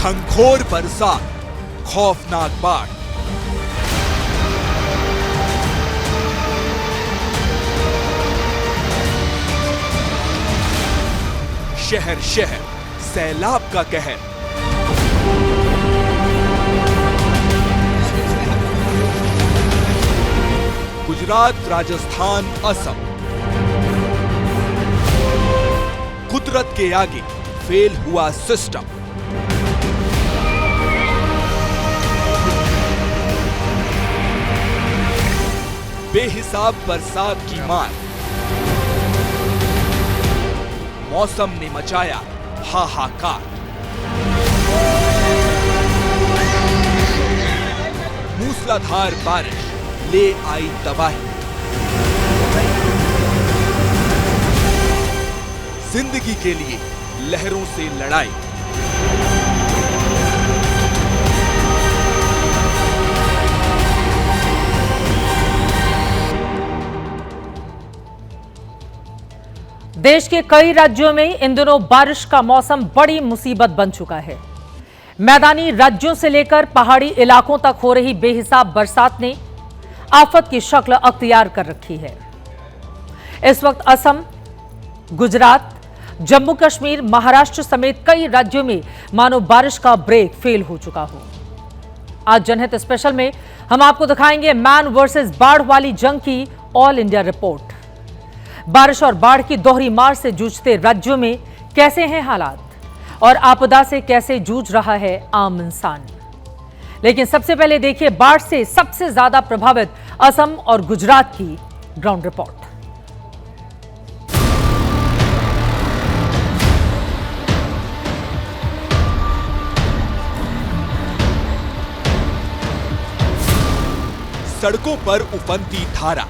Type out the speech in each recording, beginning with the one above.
खंखोर बरसात, खौफनाक बाढ़। शहर शहर सैलाब का कहर। गुजरात, राजस्थान, असम, कुदरत के आगे फेल हुआ सिस्टम। बेहिसाब बरसात की मार, मौसम ने मचाया हाहाकार। मूसलाधार बारिश ले आई तबाही। जिंदगी के लिए लहरों से लड़ाई। देश के कई राज्यों में इन दिनों बारिश का मौसम बड़ी मुसीबत बन चुका है। मैदानी राज्यों से लेकर पहाड़ी इलाकों तक हो रही बेहिसाब बरसात ने आफत की शक्ल अख्तियार कर रखी है। इस वक्त असम, गुजरात, जम्मू कश्मीर, महाराष्ट्र समेत कई राज्यों में मानो बारिश का ब्रेक फेल हो चुका हो। आज जनहित स्पेशल में हम आपको दिखाएंगे मैन वर्सेस बाढ़ वाली जंग की ऑल इंडिया रिपोर्ट। बारिश और बाढ़ की दोहरी मार से जूझते राज्यों में कैसे हैं हालात और आपदा से कैसे जूझ रहा है आम इंसान। लेकिन सबसे पहले देखिए बाढ़ से सबसे ज्यादा प्रभावित असम और गुजरात की ग्राउंड रिपोर्ट। सड़कों पर उफनती धारा,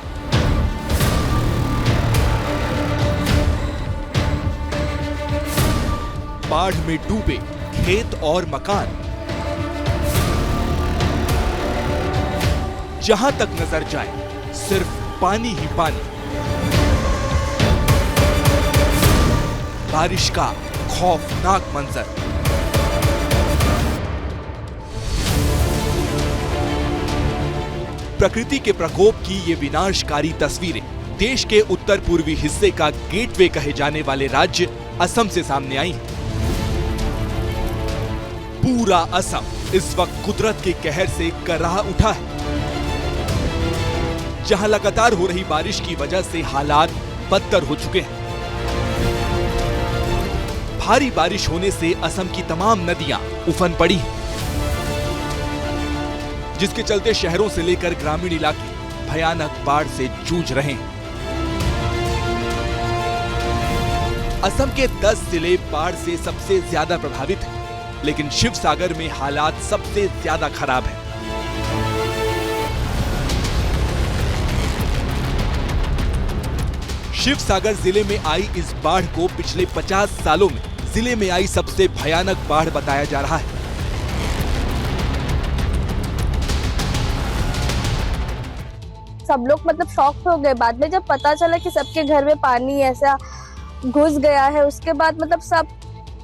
बाढ़ में डूबे खेत और मकान। जहां तक नजर जाए सिर्फ पानी ही पानी। बारिश का खौफनाक मंजर। प्रकृति के प्रकोप की ये विनाशकारी तस्वीरें देश के उत्तर पूर्वी हिस्से का गेटवे कहे जाने वाले राज्य असम से सामने आई हैं। पूरा असम इस वक्त कुदरत के कहर से कराह उठा है। जहां लगातार हो रही बारिश की वजह से हालात बदतर हो चुके हैं। भारी बारिश होने से असम की तमाम नदियां उफन पड़ी हैं, जिसके चलते शहरों से लेकर ग्रामीण इलाके भयानक बाढ़ से जूझ रहे हैं। असम के 10 जिले बाढ़ से सबसे ज्यादा प्रभावित हैं, लेकिन शिवसागर में हालात सबसे ज्यादा खराब है। शिवसागर जिले में आई इस बाढ़ को पिछले 50 सालों में जिले में आई सबसे भयानक बाढ़ बताया जा रहा है। सब लोग मतलब शॉक हो गए बाद में जब पता चला कि सबके घर में पानी ऐसा घुस गया है। उसके बाद मतलब सब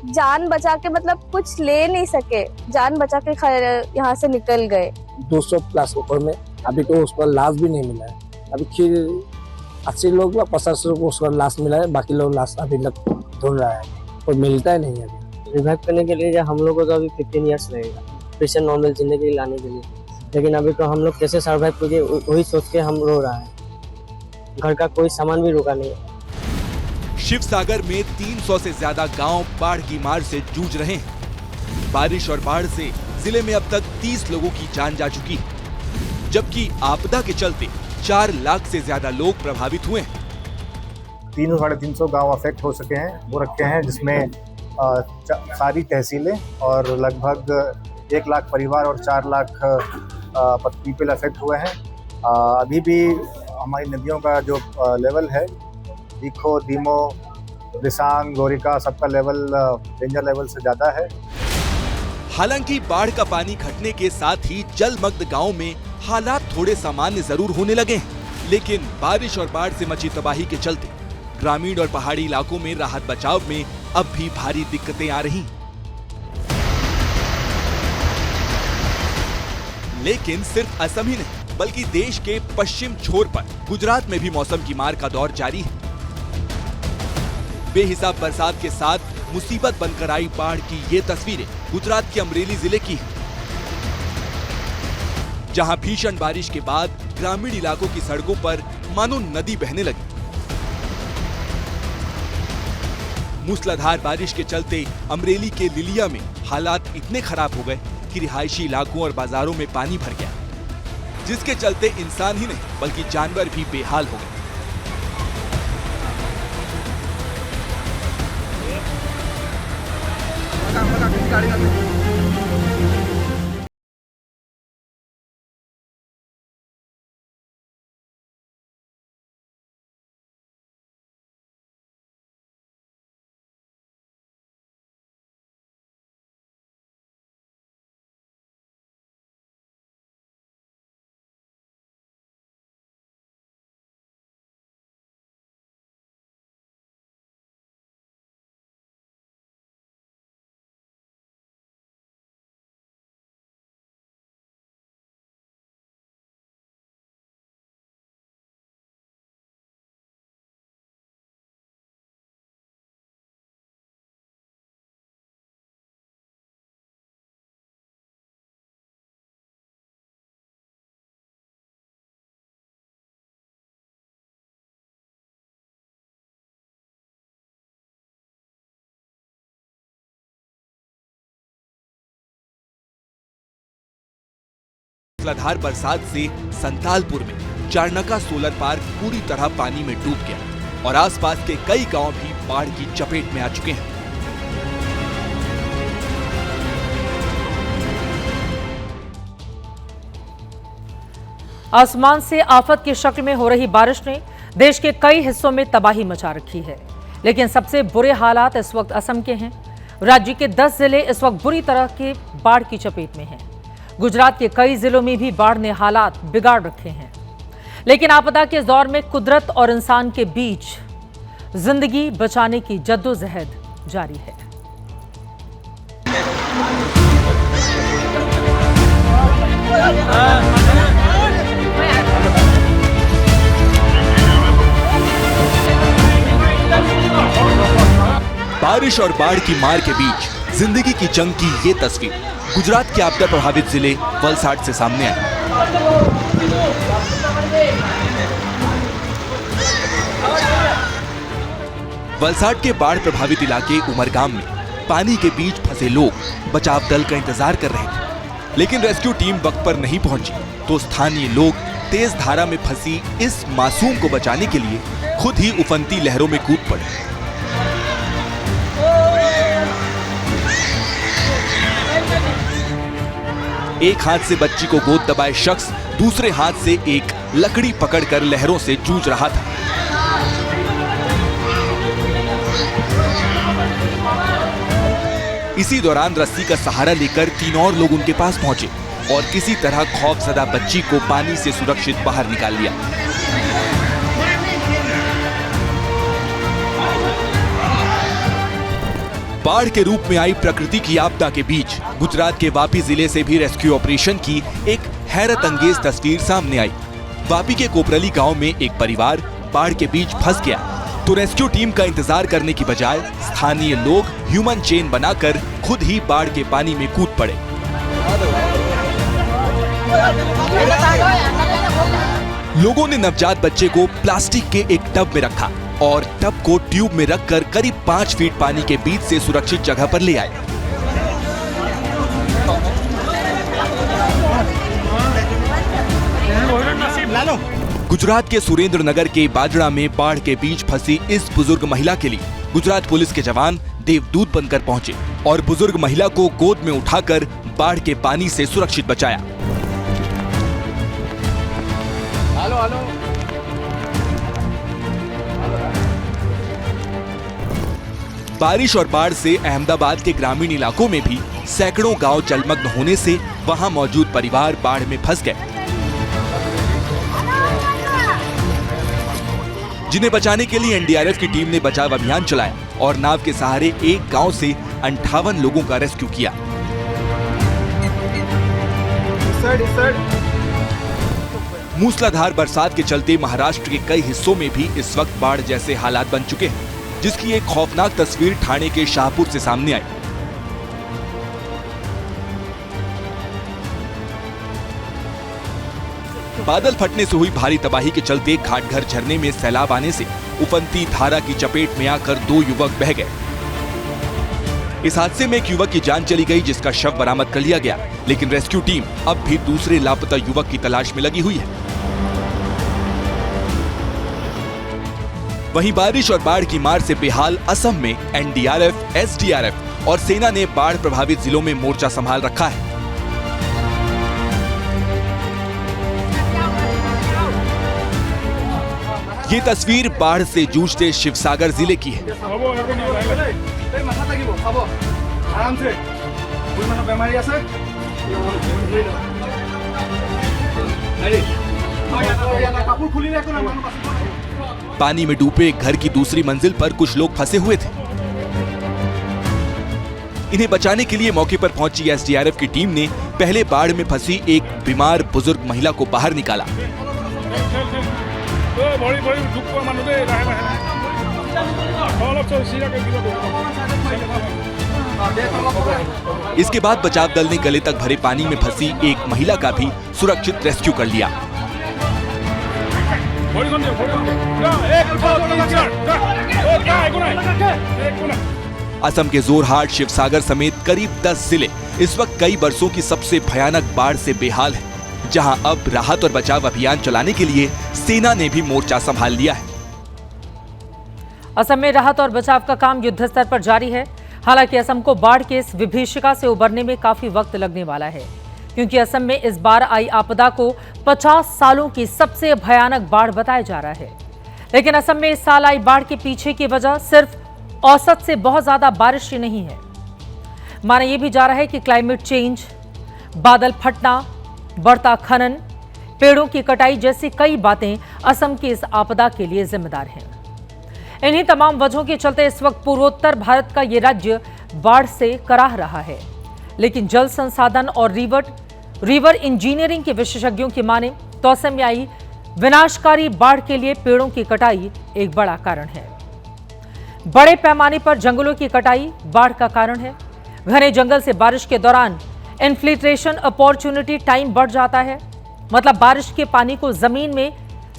जान बचा के मतलब कुछ ले नहीं सके, जान बचा के यहाँ से निकल गए। 200 प्लस ऊपर में अभी तो उसका लाश भी नहीं मिला है। अभी फिर 80 लोग 50 लोग को उसका लाश मिला है, बाकी लोग लाश अभी तक ढूंढ रहा है और मिलता ही नहीं है। अभी रिवाइव करने के लिए हम लोग को तो अभी 15 ईयर्स लगेगा फिर से नॉर्मल जिंदगी लाने के लिए। लेकिन अभी तो हम लोग कैसे सर्वाइव करेंगे वही सोच के हम रो रहा है। घर का कोई सामान भी रुका नहीं है। शिवसागर में 300 से ज्यादा गांव बाढ़ की मार से जूझ रहे हैं। बारिश और बाढ़ से जिले में अब तक 30 लोगों की जान जा चुकी है, जबकि आपदा के चलते 4 लाख से ज्यादा लोग प्रभावित हुए हैं। 300-350 गांव अफेक्ट हो रखे हैं, जिसमें सारी तहसीलें और लगभग 1 लाख परिवार और 4 लाख पीपल अफेक्ट हुए हैं। अभी भी हमारी नदियों का जो लेवल है, दीखो, दीमो, दिसांग, गोरिका, सबका लेवल डेंजर लेवल से ज्यादा है। हालांकि बाढ़ का पानी घटने के साथ ही जलमग्न गांव में हालात थोड़े सामान्य जरूर होने लगे हैं, लेकिन बारिश और बाढ़ से मची तबाही के चलते ग्रामीण और पहाड़ी इलाकों में राहत बचाव में अब भी भारी दिक्कतें आ रही हैं। लेकिन सिर्फ असम ही नहीं बल्कि देश के पश्चिम छोर पर गुजरात में भी मौसम की मार का दौर जारी है। बेहिसाब बरसात के साथ मुसीबत बनकर आई बाढ़ की ये तस्वीरें गुजरात के अमरेली जिले की है, जहां भीषण बारिश के बाद ग्रामीण इलाकों की सड़कों पर मानो नदी बहने लगी। मूसलाधार बारिश के चलते अमरेली के लिलिया में हालात इतने खराब हो गए कि रिहायशी इलाकों और बाजारों में पानी भर गया, जिसके चलते इंसान ही नहीं बल्कि जानवर भी बेहाल हो गए। मूसलाधार बरसात से संतालपुर में चारनका सोलर पार्क पूरी तरह पानी में डूब गया और आसपास के कई गांव भी बाढ़ की चपेट में आ चुके हैं। आसमान से आफत की शक्ल में हो रही बारिश ने देश के कई हिस्सों में तबाही मचा रखी है, लेकिन सबसे बुरे हालात इस वक्त असम के हैं। राज्य के 10 जिले इस वक्त बुरी तरह के बाढ़ की चपेट में हैं। गुजरात के कई जिलों में भी बाढ़ ने हालात बिगाड़ रखे हैं, लेकिन आपदा के इस दौर में कुदरत और इंसान के बीच जिंदगी बचाने की जद्दोजहद जारी है। बारिश और बाढ़ की मार के बीच जिंदगी की जंग की ये तस्वीर गुजरात के आपदा प्रभावित जिले वलसाड से सामने आई। वलसाड के बाढ़ प्रभावित इलाके उमरगाम में पानी के बीच फंसे लोग बचाव दल का इंतजार कर रहे थे, लेकिन रेस्क्यू टीम वक्त पर नहीं पहुंची तो स्थानीय लोग तेज धारा में फंसी इस मासूम को बचाने के लिए खुद ही उफनती लहरों में कूद पड़े। एक हाथ से बच्ची को गोद दबाए शख्स दूसरे हाथ से एक लकड़ी पकड़कर लहरों से जूझ रहा था। इसी दौरान रस्सी का सहारा लेकर 3 और लोग उनके पास पहुंचे और किसी तरह खौफजदा बच्ची को पानी से सुरक्षित बाहर निकाल लिया। बाढ़ के रूप में आई प्रकृति की आपदा के बीच गुजरात के वापी जिले से भी रेस्क्यू ऑपरेशन की एक हैरत अंगेज तस्वीर सामने आई। वापी के कोपरली गांव में एक परिवार बाढ़ के बीच फंस गया तो रेस्क्यू टीम का इंतजार करने की बजाय स्थानीय लोग ह्यूमन चेन बनाकर खुद ही बाढ़ के पानी में कूद पड़े। लोगों ने नवजात बच्चे को प्लास्टिक के एक टब में रखा और टब को ट्यूब में रखकर करीब 5 फीट पानी के बीच से सुरक्षित जगह पर ले आए। गुजरात के सुरेंद्रनगर के बाजड़ा में बाढ़ के बीच फंसी इस बुजुर्ग महिला के लिए गुजरात पुलिस के जवान देवदूत बनकर पहुंचे और बुजुर्ग महिला को गोद में उठाकर बाढ़ के पानी से सुरक्षित बचाया। बारिश और बाढ़ से अहमदाबाद के ग्रामीण इलाकों में भी सैकड़ों गांव जलमग्न होने से वहां मौजूद परिवार बाढ़ में फंस गए, जिन्हें बचाने के लिए एनडीआरएफ की टीम ने बचाव अभियान चलाया और नाव के सहारे एक गांव से 58 लोगों का रेस्क्यू किया। मूसलाधार बरसात के चलते महाराष्ट्र के कई हिस्सों में भी इस वक्त बाढ़ जैसे हालात बन चुके हैं, जिसकी एक खौफनाक तस्वीर ठाणे के शाहपुर से सामने आई। बादल फटने से हुई भारी तबाही के चलते घाटघर झरने में सैलाब आने से उफनती धारा की चपेट में आकर 2 युवक बह गए। इस हादसे में एक युवक की जान चली गई, जिसका शव बरामद कर लिया गया, लेकिन रेस्क्यू टीम अब भी दूसरे लापता युवक की तलाश में लगी हुई है। वहीं बारिश और बाढ़ की मार से बेहाल असम में एनडीआरएफ, एसडीआरएफ और सेना ने बाढ़ प्रभावित जिलों में मोर्चा संभाल रखा है। ये तस्वीर बाढ़ से जूझते शिवसागर जिले की है। पानी में डूबे घर की दूसरी मंजिल पर कुछ लोग फंसे हुए थे। इन्हें बचाने के लिए मौके पर पहुंची एसडीआरएफ की टीम ने पहले बाढ़ में फंसी एक बीमार बुजुर्ग महिला को बाहर निकाला। इसके बाद बचाव दल ने गले तक भरे पानी में फंसी एक महिला का भी सुरक्षित रेस्क्यू कर लिया। असम के जोरहाट, शिवसागर समेत करीब 10 जिले इस वक्त कई बरसों की सबसे भयानक बाढ़ से बेहाल है, जहां अब राहत और बचाव अभियान चलाने के लिए सेना ने भी मोर्चा संभाल लिया है। असम में राहत और बचाव का काम युद्ध स्तर पर जारी है। हालांकि असम को बाढ़ के इस विभीषिका से उबरने में काफी वक्त लगने वाला है, क्योंकि असम में इस बार आई आपदा को 50 सालों की सबसे भयानक बाढ़ बताया जा रहा है। लेकिन असम में इस साल आई बाढ़ के पीछे की वजह सिर्फ औसत से बहुत ज्यादा बारिश ही नहीं है। माना यह भी जा रहा है कि क्लाइमेट चेंज, बादल फटना, बढ़ता खनन, पेड़ों की कटाई जैसी कई बातें असम की इस आपदा के लिए जिम्मेदार हैं। इन्हीं तमाम वजहों के चलते इस वक्त पूर्वोत्तर भारत का ये राज्य बाढ़ से कराह रहा है। लेकिन जल संसाधन और रिवर इंजीनियरिंग के विशेषज्ञों की माने तो असम में आई विनाशकारी बाढ़ के लिए पेड़ों की कटाई एक बड़ा कारण है। बड़े पैमाने पर जंगलों की कटाई बाढ़ का कारण है। घने जंगल से बारिश के दौरान इन्फिल्ट्रेशन अपॉर्चुनिटी टाइम बढ़ जाता है, मतलब बारिश के पानी को जमीन में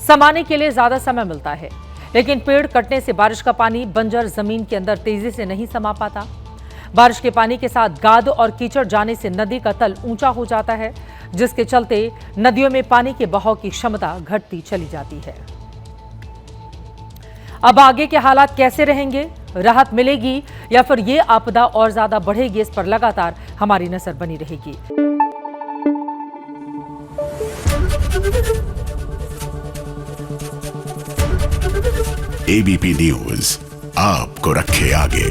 समाने के लिए ज्यादा समय मिलता है। लेकिन पेड़ कटने से बारिश का पानी बंजर जमीन के अंदर तेजी से नहीं समा पाता। बारिश के पानी के साथ गाद और कीचड़ जाने से नदी का तल ऊंचा हो जाता है, जिसके चलते नदियों में पानी के बहाव की क्षमता घटती चली जाती है। अब आगे के हालात कैसे रहेंगे, राहत मिलेगी या फिर ये आपदा और ज्यादा बढ़ेगी, इस पर लगातार हमारी नजर बनी रहेगी। एबीपी न्यूज आपको रखे आगे।